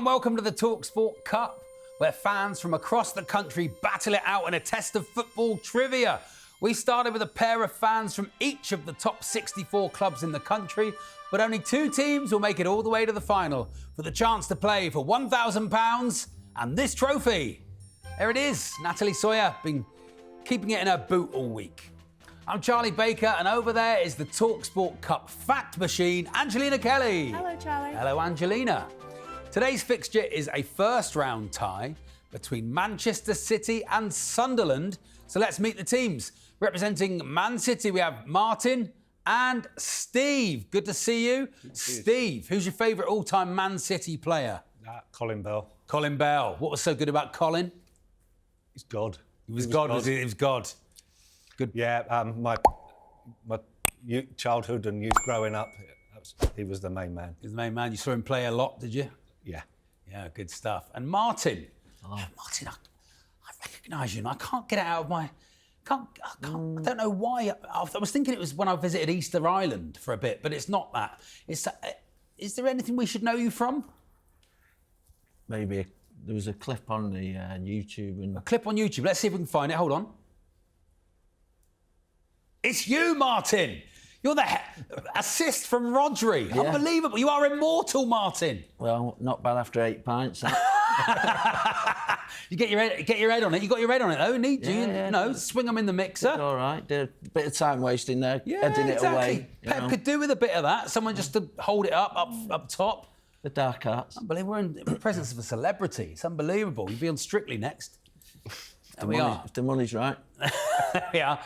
and welcome to the talkSPORT Cup, where fans from across the country battle it out in a test of football trivia. We started with a pair of fans from each of the top 64 clubs in the country, but only 2 teams will make it all the way to the final for the chance to play for £1,000 and this trophy. There it is. Natalie Sawyer, been keeping it in her boot all week. I'm Charlie Baker, and over there is the talkSPORT Cup fact machine, Angelina Kelly. Hello, Charlie. Hello, Angelina. Today's fixture is a first-round tie between Manchester City and Sunderland. So let's meet the teams. Representing Man City, we have Martin and Steve. Good to see you. Steve, who's your favourite all-time Man City player? Colin Bell. Colin Bell. What was so good about Colin? He's God. He was God. He was God. Good. Yeah, my childhood and youth growing up, he was the main man. He was the main man. You saw him play a lot, did you? Yeah. Yeah, good stuff. And Martin. Oh. Martin, I recognise you, and I can't get it out of my... I don't know why. I was thinking it was when I visited Easter Island for a bit, but it's not that. Is there anything we should know you from? Maybe there was a clip on the YouTube. And... A clip on YouTube. Let's see if we can find it. Hold on. It's you, Martin. You're the assist from Rodri. Yeah. Unbelievable. You are immortal, Martin. Well, not bad after 8 pints. You get your head on it. You got your head on it, though, need you? Yeah. You know, swing them in the mixer. It's all right. Did a bit of time wasting there, heading it exactly. away. Pep could do with a bit of that. Someone just to hold it up top. The dark arts. Unbelievable. We're in the presence of a celebrity. It's unbelievable. You'll be on Strictly next. There we are. If the money's right. Yeah.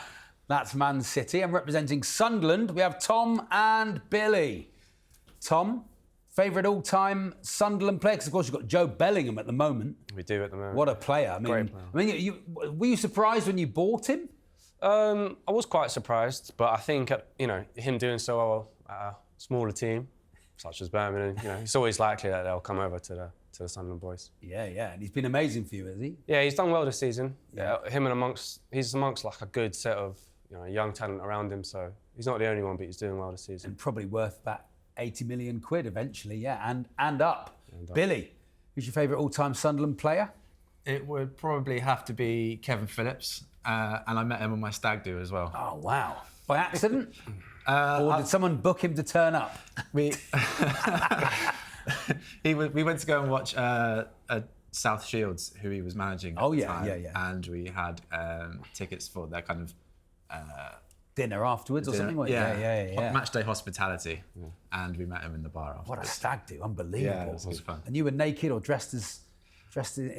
That's Man City. And representing Sunderland, we have Tom and Billy. Tom, favourite all-time Sunderland player? Because, of course, you've got Joe Bellingham at the moment. We do at the moment. What a player. Great player. Were you surprised when you bought him? I was quite surprised, but I think, him doing so well at a smaller team, such as Birmingham, it's always likely that they'll come over to the Sunderland boys. Yeah, and he's been amazing for you, has he? Yeah, he's done well this season. Yeah, he's amongst like a good set of young talent around him, so he's not the only one, but he's doing well this season. And probably worth about 80 million quid eventually, yeah, and up. Billy, who's your favourite all-time Sunderland player? It would probably have to be Kevin Phillips, and I met him on my stag do as well. Oh, wow. By accident? Or did someone book him to turn up? We went to go and watch South Shields, who he was managing at the time. Yeah. And we had tickets for their kind of... dinner afterwards or something? Yeah. Match day hospitality. Yeah. And we met him in the bar afterwards. What a stag do. Unbelievable. Yeah, it was fun. And you were naked or dressed in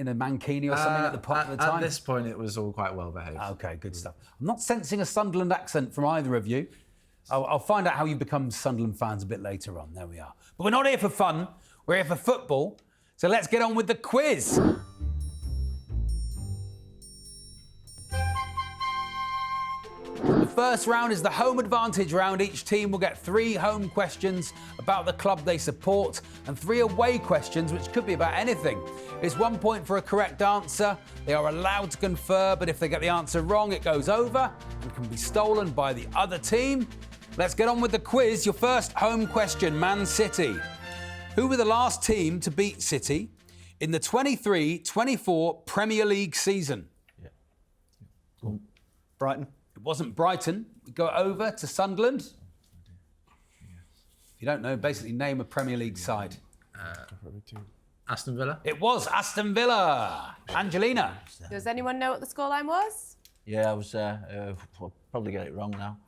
a mankini or something at the time? At this point, it was all quite well behaved. OK, good stuff. I'm not sensing a Sunderland accent from either of you. I'll find out how you become Sunderland fans a bit later on. There we are. But we're not here for fun. We're here for football. So let's get on with the quiz. The first round is the home advantage round. Each team will get 3 home questions about the club they support and 3 away questions, which could be about anything. It's 1 point for a correct answer. They are allowed to confer, but if they get the answer wrong, it goes over and can be stolen by the other team. Let's get on with the quiz. Your first home question, Man City. Who were the last team to beat City in the 23-24 Premier League season? Yeah. Brighton. It wasn't Brighton. We go over to Sunderland. If you don't know, basically name a Premier League side. Aston Villa? It was Aston Villa. Angelina. Does anyone know what the scoreline was? Yeah, I was I'll probably get it wrong now.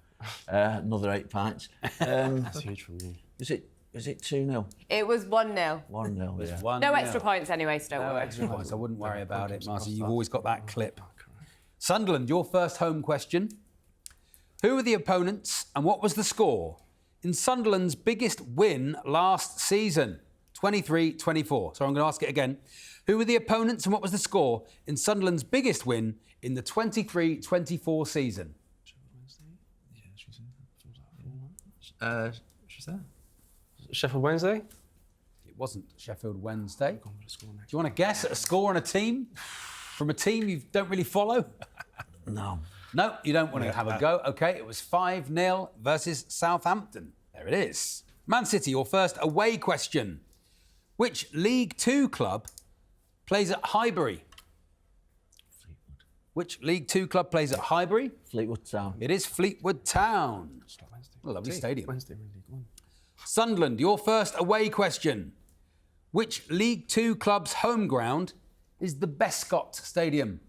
Another 8 pints. That's huge from you. Was it 2-0? It was 1-0. 1-0, yeah. 1-0. No extra points anyway, so don't No worry. extra points. I wouldn't worry about it, Marcy. You've always got that clip. Sunderland, your first home question. Who were the opponents and what was the score in Sunderland's biggest win last season? 23-24. So I'm going to ask it again. Who were the opponents and what was the score in Sunderland's biggest win in the 23-24 season? She's there. Sheffield Wednesday? It wasn't Sheffield Wednesday. Do you want to guess at a score on a team? From a team you don't really follow? No. No, you don't want to have a go. OK, it was 5-0 versus Southampton. There it is. Man City, your first away question. Which League Two club plays at Highbury? Which League Two club plays at Highbury? Fleetwood Town. It is Fleetwood Town. A lovely stadium. Wednesday, League One. Sunderland, your first away question. Which League Two club's home ground is the Bescot Stadium?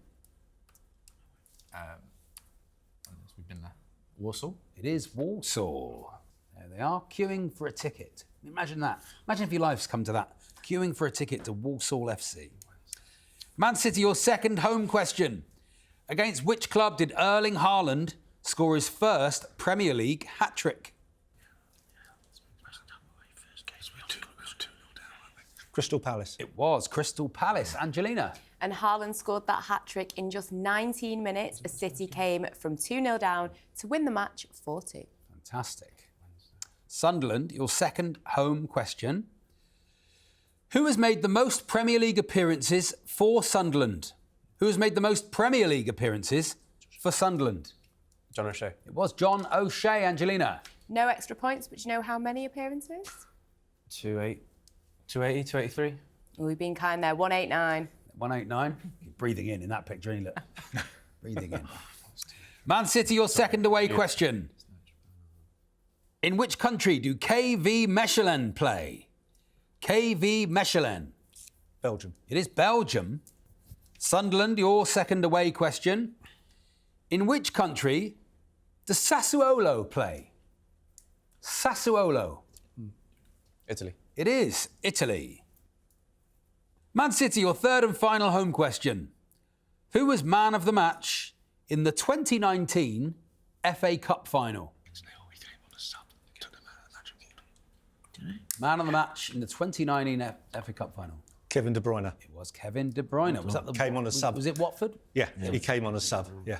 We've been there. Warsaw. It is Walsall. There they are, queuing for a ticket. Imagine that. Imagine if your life's come to that. Queuing for a ticket to Walsall FC. Man City, your second home question. Against which club did Erling Haaland score his first Premier League hat-trick? Crystal Palace. It was Crystal Palace. Angelina. And Haaland scored that hat-trick in just 19 minutes as City came from 2-0 down to win the match 4-2. Fantastic. Sunderland, your second home question. Who has made the most Premier League appearances for Sunderland? Who has made the most Premier League appearances for Sunderland? John O'Shea. It was John O'Shea. Angelina. No extra points, but do you know how many appearances? 280, 283. We've been kind there. 189. 189. You're breathing in that picture, ain't you? Look. Breathing in. Man City, your second away question. In which country do KV Mechelen play? KV Mechelen. Belgium. It is Belgium. Sunderland, your second away question. In which country does Sassuolo play? Sassuolo. Italy. It is Italy. Man City, your third and final home question. Who was man of the match in the 2019 FA Cup final? Man of the match in the 2019 FA Cup final. Kevin De Bruyne. It was Kevin De Bruyne. Was that the Came on as sub. Was it Watford? Yeah, he came on as sub. Yeah,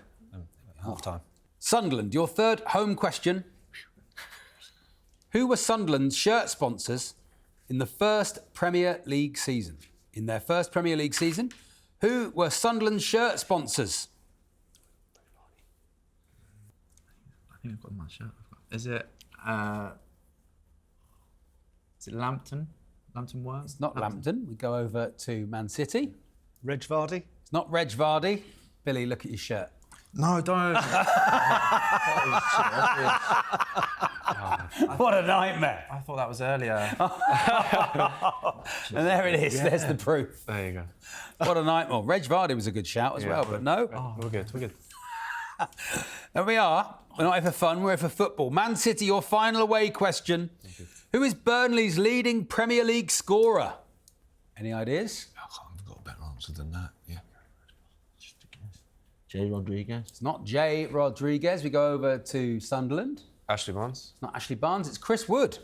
half time. Sunderland, your third home question. Who were Sunderland's shirt sponsors in the first Premier League season? In their first Premier League season, who were Sunderland's shirt sponsors? I think I've got my shirt. Is it Lambton? Lambton Worms? It's not Lambton. We go over to Man City. Reg Vardy. It's not Reg Vardy. Billy, look at your shirt. No, don't. What a nightmare. I thought that was earlier. And there it is. There's the proof. There you go. What a nightmare. Reg Vardy was a good shout as well, but no. We're good. We're good. There we are. We're not here for fun, we're here for football. Man City, your final away question. Who is Burnley's leading Premier League scorer? Any ideas? I've got a better answer than that, yeah. Jay Rodriguez. It's not Jay Rodriguez. We go over to Sunderland. Ashley Barnes. It's not Ashley Barnes, it's Chris Wood.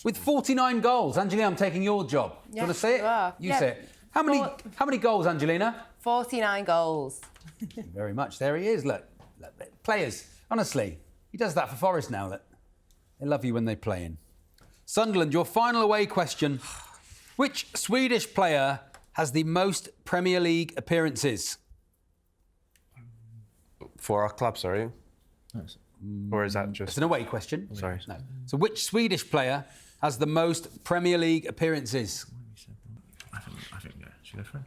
With 49 goals. Angelina, I'm taking your job. Do you want to say it? you are. You Yeah. say it. How many goals, Angelina? 49 goals. Very much. There he is. Look, players. Honestly, he does that for Forest now. Look. They love you when they play in. Sunderland, your final away question. Which Swedish player has the most Premier League appearances? For our club, sorry. Or is that It's just... an away question. Sorry. No. So which Swedish player has the most Premier League appearances? I think yeah. Should we go for it?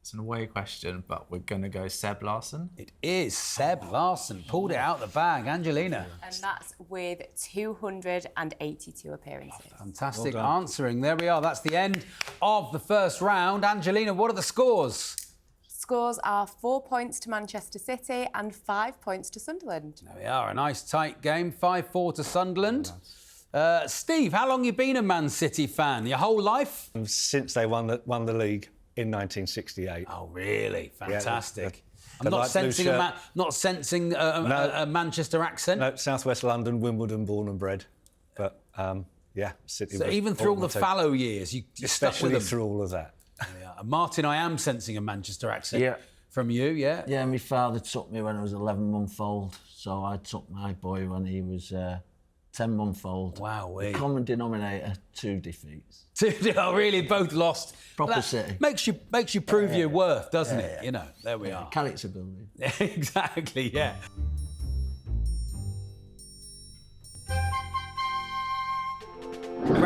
It's an away question, but we're going to go Seb Larsson. It is Seb Larsson. Pulled it out the bag. Angelina. And that's with 282 appearances. Fantastic Well done. answering. There we are. That's the end of the first round. Angelina, what are the scores? Scores are 4 points to Manchester City and 5 points to Sunderland. There we are. A nice tight game. 5-4 to Sunderland. Steve, how long you been a Man City fan? Your whole life? Since they won the league in 1968. Oh, really? Fantastic. the I'm not light blue sensing, shirt. not sensing a Manchester accent. No, South West London, Wimbledon, born and bred. But yeah, City. So was even through all the bottom fallow years, you stuck with especially them. through all of that. Yeah. Martin, I am sensing a Manchester accent Yeah. from you, yeah? Yeah, my father took me when I was 11-month-old, so I took my boy when he was 10-month-old. Wow, The common denominator, 2 defeats. Oh, really, both lost. Proper That City. Makes you prove your worth, doesn't it? You know, there we are. Character building. Exactly, yeah.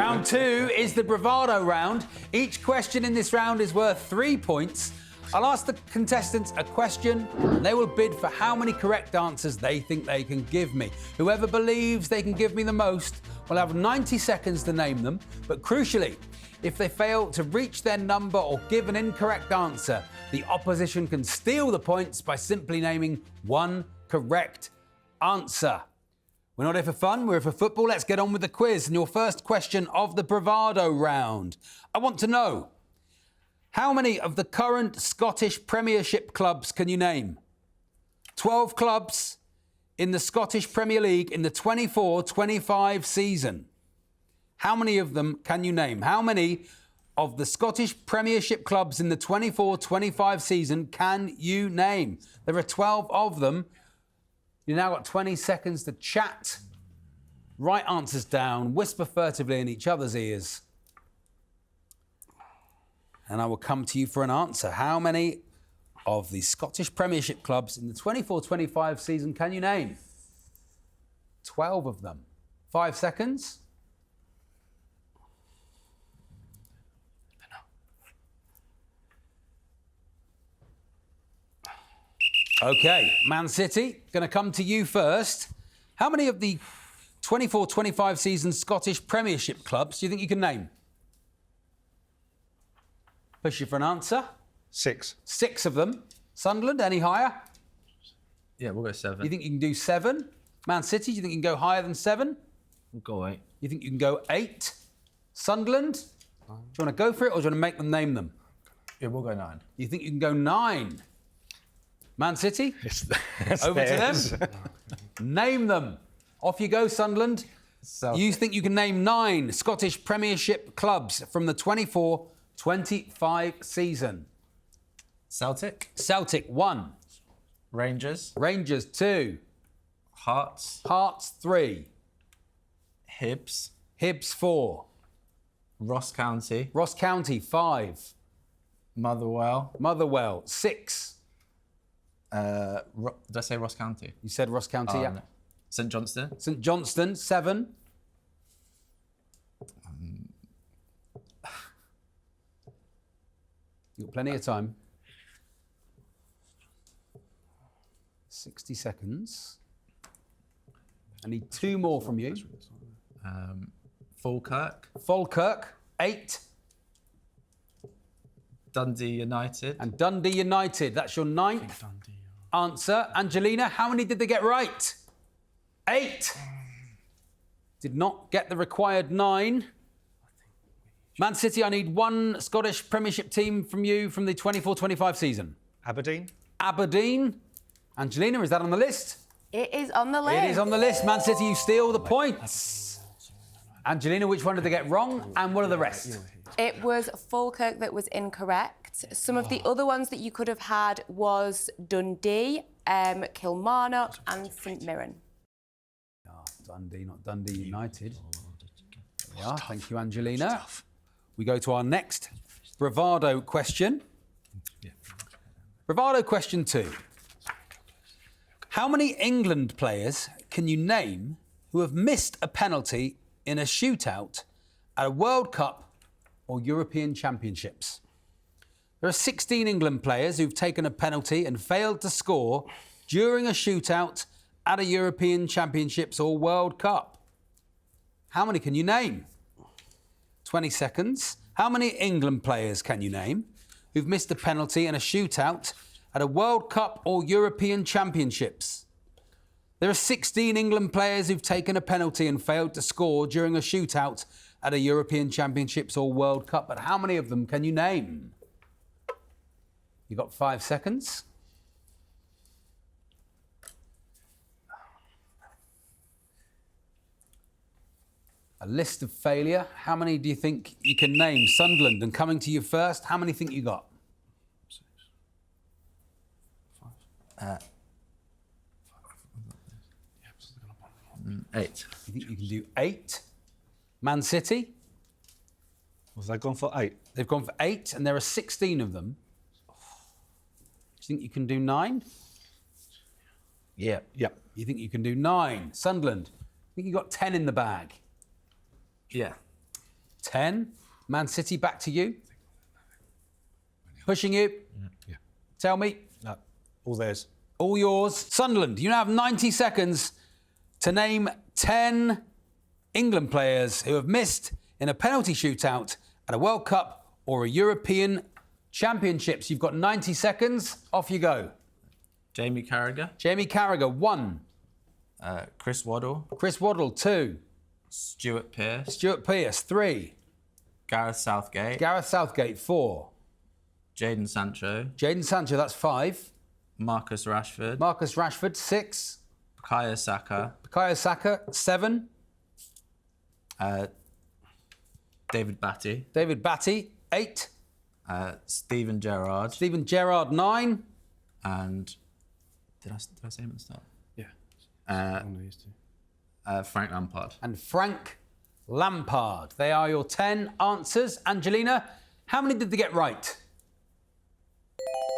Round 2 is the Bravado round. Each question in this round is worth 3 points. I'll ask the contestants a question, and they will bid for how many correct answers they think they can give me. Whoever believes they can give me the most will have 90 seconds to name them, but crucially, if they fail to reach their number or give an incorrect answer, the opposition can steal the points by simply naming one correct answer. We're not here for fun, we're here for football. Let's get on with the quiz. And your first question of the Bravado round. I want to know, how many of the current Scottish Premiership clubs can you name? 12 clubs in the Scottish Premier League in the 24-25 season. How many of them can you name? How many of the Scottish Premiership clubs in the 24-25 season can you name? There are 12 of them. You've now got 20 seconds to chat. Write answers down, whisper furtively in each other's ears. And I will come to you for an answer. How many of the Scottish Premiership clubs in the 24-25 season can you name? 12 of them. 5 seconds. OK, Man City, going to come to you first. How many of the 24-25 season Scottish Premiership clubs do you think you can name? Push you for an answer. 6. 6 of them. Sunderland, any higher? Yeah, we'll go 7. You think you can do 7? Man City, do you think you can go higher than 7? We'll go 8. You think you can go 8? Sunderland, do you want to go for it or do you want to make them name them? Yeah, we'll go 9. You think you can go 9? Man City, over to them. Name them. Off you go, Sunderland. Celtic. You think you can name 9 Scottish Premiership clubs from the 24-25 season? Celtic. Celtic, 1. Rangers. Rangers, 2. Hearts. Hearts, 3. Hibs. Hibs, 4. Ross County. Ross County, 5. Motherwell. Motherwell, 6. Did I say Ross County? You said Ross County, yeah. No. St Johnstone. St Johnstone, 7. You've got plenty of time. 60 seconds. I need 2 more from you. Falkirk. Falkirk, 8. Dundee United. And Dundee United. That's your 9th answer. Angelina, how many did they get right? 8. Did not get the required 9. Man City, I need 1 Scottish Premiership team from you from the 24-25 season. Aberdeen. Aberdeen. Angelina, is that on the list? It is on the list. It is on the list. Man City, you steal the points. Angelina, which one did they get wrong? And what are the rest? It was Falkirk that was incorrect. Some of the other ones that you could have had was Dundee, Kilmarnock and St Mirren. Dundee, not Dundee United. There we are. Thank you, Angelina. We go to our next Bravado question. Bravado question 2. How many England players can you name who have missed a penalty in a shootout at a World Cup or European Championships? There are 16 England players who've taken a penalty and failed to score during a shootout at a European Championships or World Cup. How many can you name? 20 seconds. How many England players can you name who've missed a penalty in a shootout at a World Cup or European Championships? There are 16 England players who've taken a penalty and failed to score during a shootout at a European Championships or World Cup, but how many of them can you name? You've got 5 seconds. A list of failure. How many do you think you can name? Sunderland, and coming to you first, how many think you got? 8. You think you can do 8? Man City? Was they gone for 8? They've gone for 8, and there are 16 of them. Do you think you can do 9? Yeah. Yep. You think you can do 9? Sunderland? I think you got 10 in the bag. Yeah. 10. Man City, back to you. Pushing you. Yeah. Tell me. No, all theirs. All yours. Sunderland, you now have 90 seconds to name 10 England players who have missed in a penalty shootout at a World Cup or a European Championships. You've got 90 seconds. Off you go. Jamie Carragher, Jamie Carragher, 1. Chris Waddle, Chris Waddle, 2. Stuart Pearce, Stuart Pearce, 3. Gareth Southgate, Gareth Southgate, 4. Jadon Sancho, Jadon Sancho, that's 5. Marcus Rashford, Marcus Rashford, 6. Bukayo Saka, Bukayo Saka, 7. David Batty, David Batty, 8. Steven Gerrard, Steven Gerrard, 9. and did I say him at the start? Yeah. One of these two. Frank Lampard. And Frank Lampard. They are your 10 answers. Angelina, how many did they get right?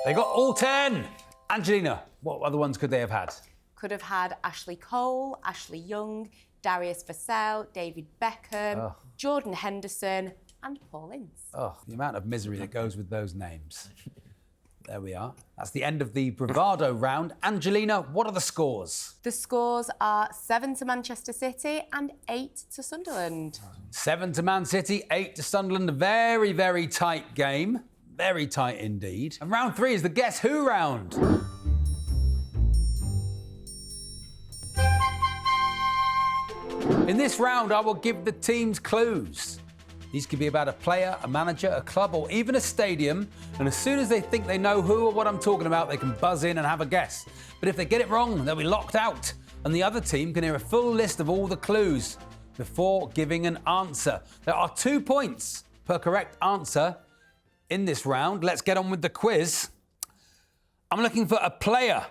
They got all 10. Angelina, what other ones could they have had? Could have had Ashley Cole, Ashley Young, Darius Vassell, David Beckham, Jordan Henderson, and Paul Ince. Oh, the amount of misery that goes with those names. There we are. That's the end of the Bravado round. Angelina, what are the scores? The scores are 7 to Manchester City and 8 to Sunderland. 7 to Man City, 8 to Sunderland. A very, very tight game. Very tight indeed. And round 3 is the Guess Who round. In this round, I will give the teams clues. These could be about a player, a manager, a club, or even a stadium. And as soon as they think they know who or what I'm talking about, they can buzz in and have a guess. But if they get it wrong, they'll be locked out. And the other team can hear a full list of all the clues before giving an answer. There are 2 points per correct answer in this round. Let's get on with the quiz. I'm looking for a player.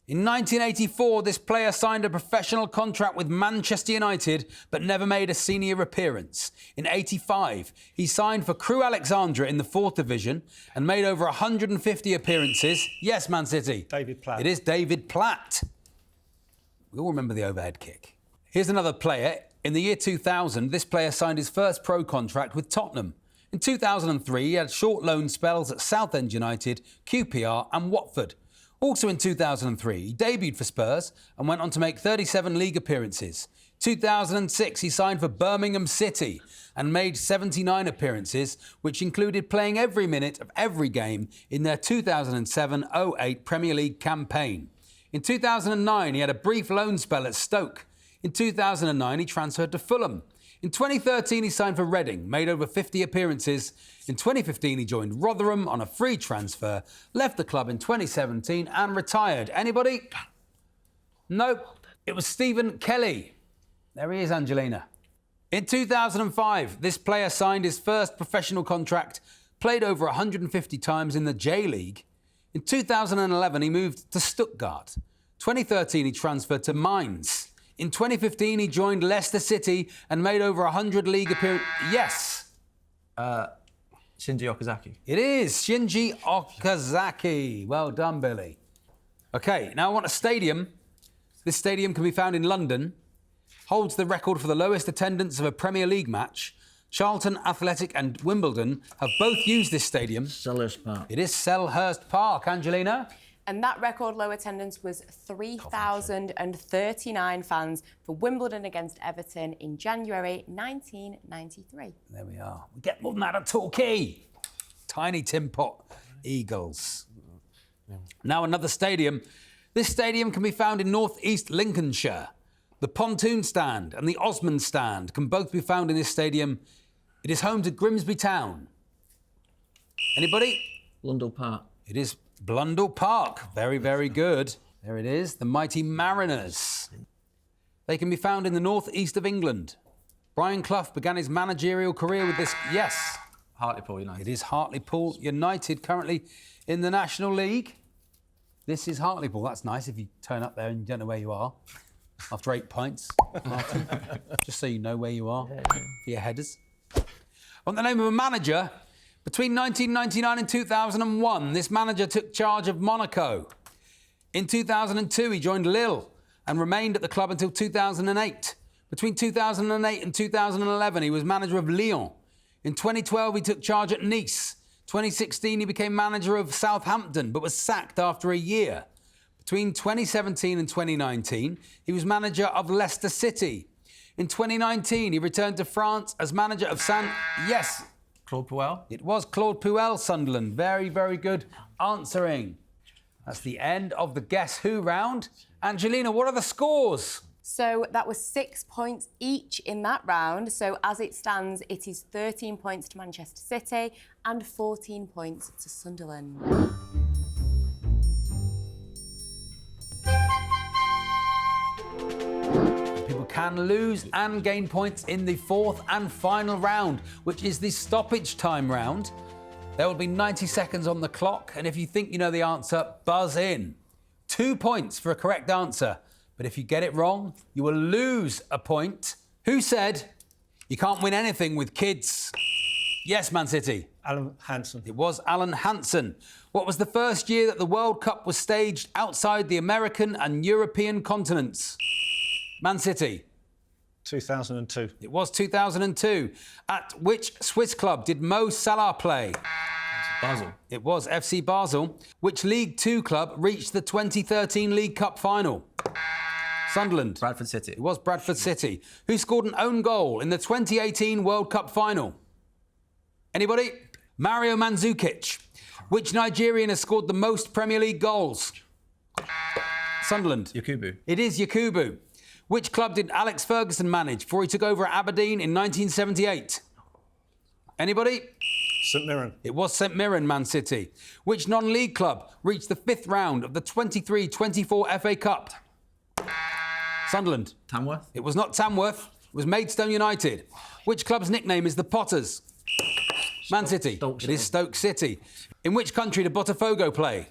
In 1984, this player signed a professional contract with Manchester United, but never made a senior appearance. In 85, he signed for Crewe Alexandra in the 4th Division and made over 150 appearances. Yes, Man City. David Platt. It is David Platt. We all remember the overhead kick. Here's another player. In the year 2000, this player signed his first pro contract with Tottenham. In 2003, he had short loan spells at Southend United, QPR and Watford. Also in 2003, he debuted for Spurs and went on to make 37 league appearances. 2006, he signed for Birmingham City and made 79 appearances, which included playing every minute of every game in their 2007-08 Premier League campaign. In 2009, he had a brief loan spell at Stoke. In 2009, he transferred to Fulham. In 2013, he signed for Reading, made over 50 appearances. In 2015, he joined Rotherham on a free transfer, left the club in 2017 and retired. Anybody? Nope. It was Stephen Kelly. There he is, Angelina. In 2005, this player signed his first professional contract, played over 150 times in the J-League. In 2011, he moved to Stuttgart. 2013, he transferred to Mainz. In 2015, he joined Leicester City and made over 100 league appearances. Yes. Shinji Okazaki. It is Shinji Okazaki. Well done, Billy. OK, now I want a stadium. This stadium can be found in London. Holds the record for the lowest attendance of a Premier League match. Charlton Athletic and Wimbledon have both used this stadium. Selhurst Park. It is Selhurst Park, Angelina. And that record low attendance was 3,039 fans for Wimbledon against Everton in January 1993. There we are. We get more than that at Torquay. Tiny Tin Pot Eagles. Now another stadium. This stadium can be found in North East Lincolnshire. The Pontoon Stand and the Osmond Stand can both be found in this stadium. It is home to Grimsby Town. Anybody? Blundell Park. It is Blundell Park. Very, very good. There it is, the mighty Mariners. They can be found in the northeast of England. Brian Clough began his managerial career with this. Yes. Hartlepool United. It is Hartlepool United, currently in the National League. This is Hartlepool. That's nice if you turn up there and you don't know where you are after 8 pints, Martin. Just so you know where you are for your headers. I want the name of a manager. Between 1999 and 2001, this manager took charge of Monaco. In 2002, he joined Lille and remained at the club until 2008, Between 2008 and 2011, he was manager of Lyon. In 2012, he took charge at Nice. 2016, he became manager of Southampton, but was sacked after a year. Between 2017 and 2019, he was manager of Leicester City. In 2019, he returned to France as manager of Yes, Claude Puel. it was Claude Puel, Sunderland. Very, very good answering. That's the end of the Guess Who round. Angelina, what are the scores? So that was 6 points each in that round. So as it stands, it is 13 points to Manchester City and 14 points to Sunderland. People can lose and gain points in the fourth and final round, which is the stoppage time round. There will be 90 seconds on the clock, and if you think you know the answer, buzz in. 2 points for a correct answer, but if you get it wrong, you will lose a point. Who said you can't win anything with kids? Yes, Man City. Alan Hansen. It was Alan Hansen. What was the first year that the World Cup was staged outside the American and European continents? Man City. 2002. It was 2002. At which Swiss club did Mo Salah play? Basel. It was FC Basel. Which League Two club reached the 2013 League Cup final? Sunderland. Bradford City. It was Bradford City. Who scored an own goal in the 2018 World Cup final? Anybody? Mario Mandzukic. Which Nigerian has scored the most Premier League goals? Sunderland. Yakubu. It is Yakubu. Which club did Alex Ferguson manage before he took over at Aberdeen in 1978? Anybody? St Mirren. It was St Mirren, Man City. Which non-league club reached the fifth round of the 23-24 FA Cup? Sunderland. Tamworth. It was not Tamworth. It was Maidstone United. Which club's nickname is the Potters? Man City. Stoke It is Stoke City. In which country did Botafogo play?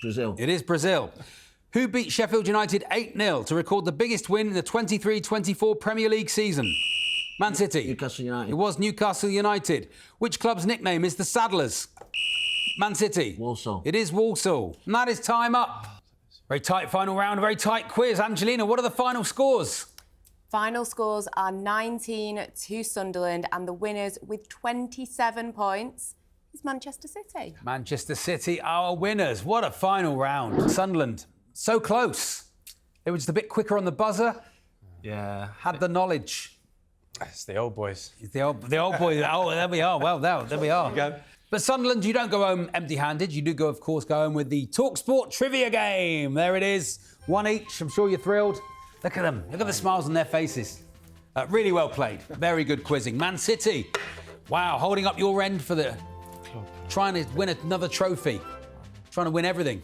Brazil. It is Brazil. Who beat Sheffield United 8-0 to record the biggest win in the 23-24 Premier League season? Man City. Newcastle United. It was Newcastle United. Which club's nickname is the Saddlers? Man City. Walsall. It is Walsall. And that is time up. Very tight final round, a very tight quiz. Angelina, what are the final scores? Final scores are 19 to Sunderland, and the winners with 27 points is Manchester City. Manchester City, our winners. What a final round. Sunderland, so close. They were just a bit quicker on the buzzer, Yeah. had the knowledge. It's the old boys. The old boys. Oh, there we are. Well, there we are. Go. But Sunderland, you don't go home empty-handed. You do go, of course, go home with the talkSPORT trivia game. There it is. One each. I'm sure you're thrilled. Look at them. Look at the smiles on their faces. Really well played. Very good quizzing. Man City. Wow, holding up your end for the... Trying to win another trophy. Trying to win everything.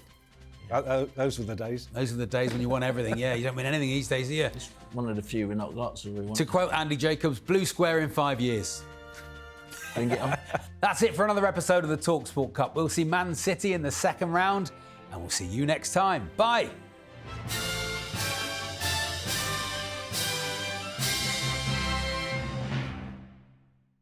Those were the days. Those are the days when you won everything. Yeah, you don't win anything these days, do you? One of the few we've not got, so we want To quote Andy Jacobs, blue square in 5 years. bring it on. That's it for another episode of the talkSPORT Cup. We'll see Man City in the second round, and we'll see you next time. Bye.